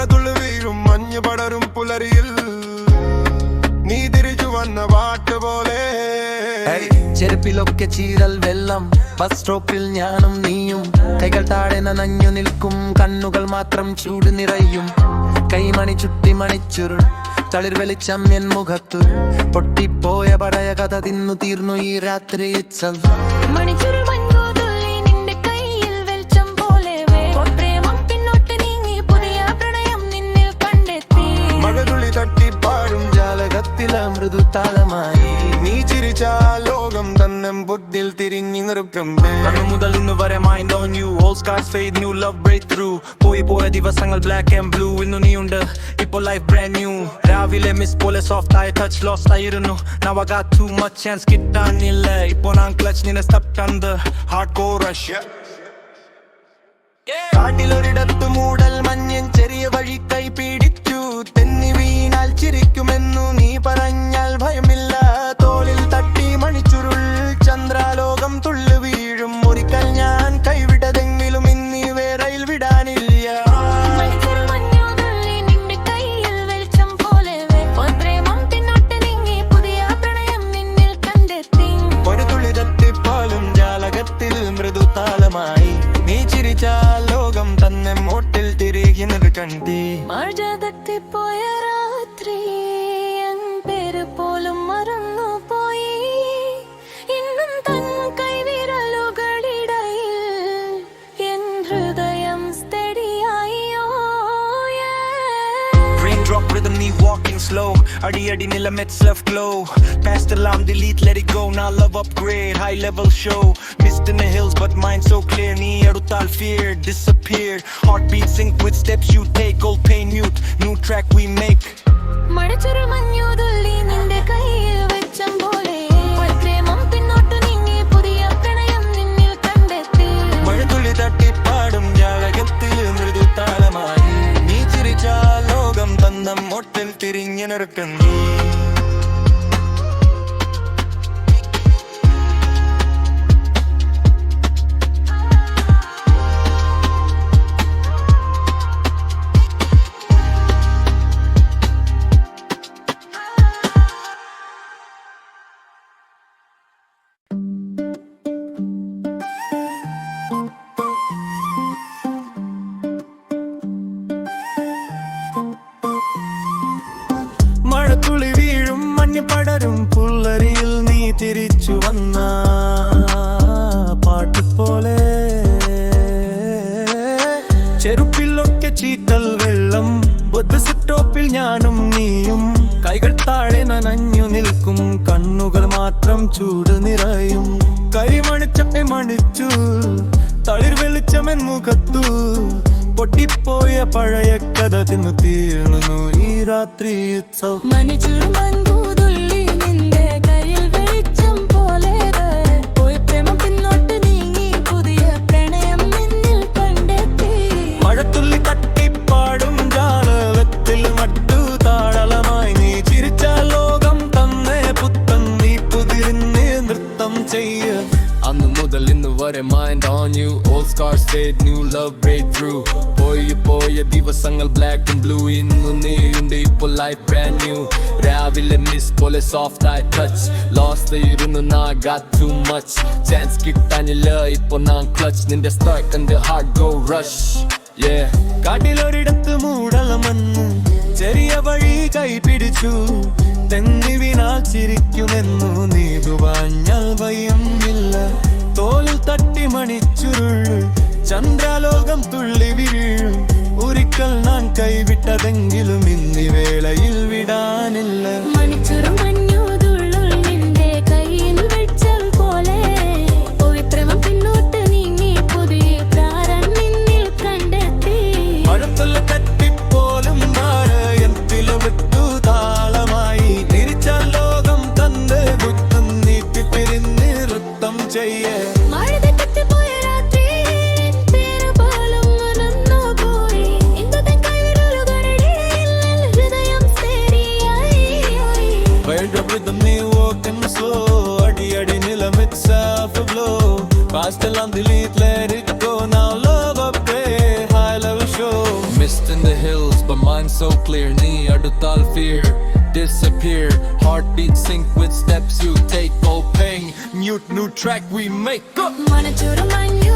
മഴതുള്ളി വീഴും മഞ്ഞ് പടരും പുലരിയിൽ നീ തിരിച്ചു വന്ന പാട്ട് പോലെ. ചെരുപ്പിലൊക്കെ ചീരൽ വെള്ളം, ബസ് സ്റ്റോപ്പിൽ ഞാനും നീയും, കൈകൾ താഴെ നനഞ്ഞു നിൽക്കും, കണ്ണുകൾ മാത്രം ചൂട് നിറയും. കൈമണി ചുട്ടി മണിച്ചുരുൾ, തളിർ വെളിച്ചം എൻ മുഖത്തു, പൊട്ടിപ്പോയ പഴയ കഥ തിന്നു തീർന്നു ഈ രാത്രി. മഴതുള്ളി തട്ടിപ്പാടും ജാലകത്തില മൃദുതാളമായി നീ ചിരിച്ച ലോകം തന്നെ ബുദ്ധിൽ തിരിഞ്ഞു നിൽക്കും. അന്നു മുതൽ ഇന്ന് വരെ mind on you, all scars fade, new love break through. പോയ ദിവസങ്ങൾ ബ്ലാക്ക് ആൻഡ് ബ്ലൂ, ഇന്നു നീയുണ്ട് ഇപ്പോൾ ലൈഫ് ബ്രാൻഡ് ന്യൂ. രാവിലെ മിസ് പോലെ സോഫ്റ്റ് ആയ ടച്ച് ലോസ്റ്റ് ആയിരുന്നു. Now I got too much chance കിട്ടാനില്ല, ഇപ്പോൾ ഞാൻ ക്ലച്ച് നിന്നെ സ്റ്റെപ്പ് under hardcore rush. കാട്ടിലൊരിടത്തു മൂടൽ മഞ്ഞൻ ചെറിയ വഴി കൈ പിടിച്ചു, തെന്നി വീണാൽ ചിരിക്കുമെന്നു നീ പറഞ്ഞാൽ ഭയമില്ല. തോളിൽ തട്ടി മണിച്ചുരുൾ, ചന്ദ്രാലോകം തുള്ളു വീഴും. ഒരിക്കൽ ഞാൻ കൈവിടതെങ്കിലും ഇന്നീ വേറയിൽ വിടാനില്ല. ഒരു തുള്ളി തട്ടിപ്പാലും ജാലകത്തിൽ മൃദുതാളമായി നീ ചിരിച്ച ലോകം തന്നെ മോട്ടിൽ തിരികെ നിൽക്കണ്ടേ. മഴതട്ടിപ്പോയ രാത്രി എൻ പേര് പോലും മറന്നുപോയി. ഇന്നും തൻ കൈവിരലുകളിടയിൽ എൻ ഹൃദയം steady-ആയോ. Raindrop rhythm, me walking slow. Adi adi nila met left glow. Past alarm, delete, let it go. Now love upgrade, high level show. Mist in the hills, but mind so clear. Nee adutal fear disappeared. Heartbeat sync with steps you take. Old pain mute, new track we make. മഴച്ചുരുൾ മഞ്ഞുതുള്ളി നിന്റെ കയ്യിൽ വെച്ചം പോലെ, പ്രേമം പിന്നോട്ട് നീങ്ങി പുതിയ പ്രണയം നിന്നിൽ കണ്ടെത്തി. മഴതുള്ളി തട്ടിപ്പാടും ജാലകത്തിൽ മൃദുതാളമായി നീ ചിരിച്ച ലോകം തന്ന മോട്ടിൽ തിരിഞ്ഞു നിൽക്കുന്നു. മഴത്തുള്ളി വീഴും മഞ്ഞ് പടരും പുലരിയിൽ നീ തിരിച്ചു വന്ന പാട്ട് പോലെ. ചെരുപ്പിലൊക്കെ ചീറ്റൽ വെള്ളം, ബസ് സ്റ്റോപ്പിൽ ഞാനും നീയും, കൈകൾ താഴെ നനഞ്ഞു നിൽക്കും, കണ്ണുകൾ മാത്രം ചൂട് നിറയും. കരിമണിച്ചപ്പെ മണിച്ചു, തളിർ വെളിച്ചമെൻ മുഖത്തു, പൊട്ടിപ്പോയ പഴയ കഥ തിന്നു തീർന്നു ഈ രാത്രി. മഞ്ഞുതുള്ളി നിന്റെ കയ്യിൽ വെളിച്ചം പോലെ, പ്രേമം പിന്നോട്ട് നീങ്ങി പുതിയ പ്രണയം നിന്നിൽ കണ്ടെത്തി. മഴത്തുള്ളി തട്ടിപ്പാടും ജാലകത്തിൽ മട്ടു താളമായി നീ ചിരിച്ച ലോകം തന്നെ പുത്തൻ നീ പുതിരിന്ന് നൃത്തം ചെയ്യ. അന്നു മുതൽ ഇന്ന് വരെ mind on you, all scars fade, new love break through. പോയ ദിവസങ്ങൾ ബ്ലാക്ക് ആൻഡ് ബ്ലൂ, ഇന്നു നീയുണ്ട് ഇപ്പോൾ ലൈഫ് ബ്രാൻഡ് ന്യൂ. രാവിലെ മിസ് പോലെ സോഫ്റ്റ് ആയി ടച്ച് ലോസ്റ്റ് ആയിരുന്നു. Now I got too much chance കിട്ടാനില്ല, ഇപ്പോൾ ഞാൻ ക്ലച്ച് നിന്റെ strike and the heart go rush. Yeah. കാട്ടിലൊരിടത്ത് മൂടൽ മഞ്ഞ് ചെറിയ വഴി കൈ പിടിച്ചു, തെന്നി വീണാൽ ചിരിക്കുമെന്നു നീ പറഞ്ഞാൽ ഭയമില്ല. തോളിൽ തട്ടി മണിച്ചുരുൾ, ചന്ദ്രാലോകം തുള്ളി വീഴും. ഒരിക്കൽ ഞാൻ കൈവിട്ടതെങ്കിലും ഇന്നീ വേളയിൽ വിടാനില്ല. മണിച്ചുരുൾ മഞ്ഞുതുള്ളി നിന്റെ കയ്യിൽ വെച്ചം പോലെ, പ്രേമം പിന്നോട്ട് നീങ്ങി പുതിയ പ്രാരം നിന്നിൽ കണ്ടെത്തി. മഴത്തുള്ളി തട്ടിപ്പോലും താഴത്തിൽ മൃദുതാളമായി തിരിച്ച ലോകം തന്റെ ബുദ്ധം നീട്ടി പിരിഞ്ഞ് നൃത്തം ചെയ്യേ. മഴതട്ടിപ്പോയ രാത്രി എൻ പേര് പോലും മറന്നുപോയി. ഇന്നു തൻ കൈവിരലുകളിടയിൽ ഹൃദയം all fear disappear. Heartbeat sync with steps you take. Oh, paying mute new track we make up. മനച്ചൊരു മഞ്ഞു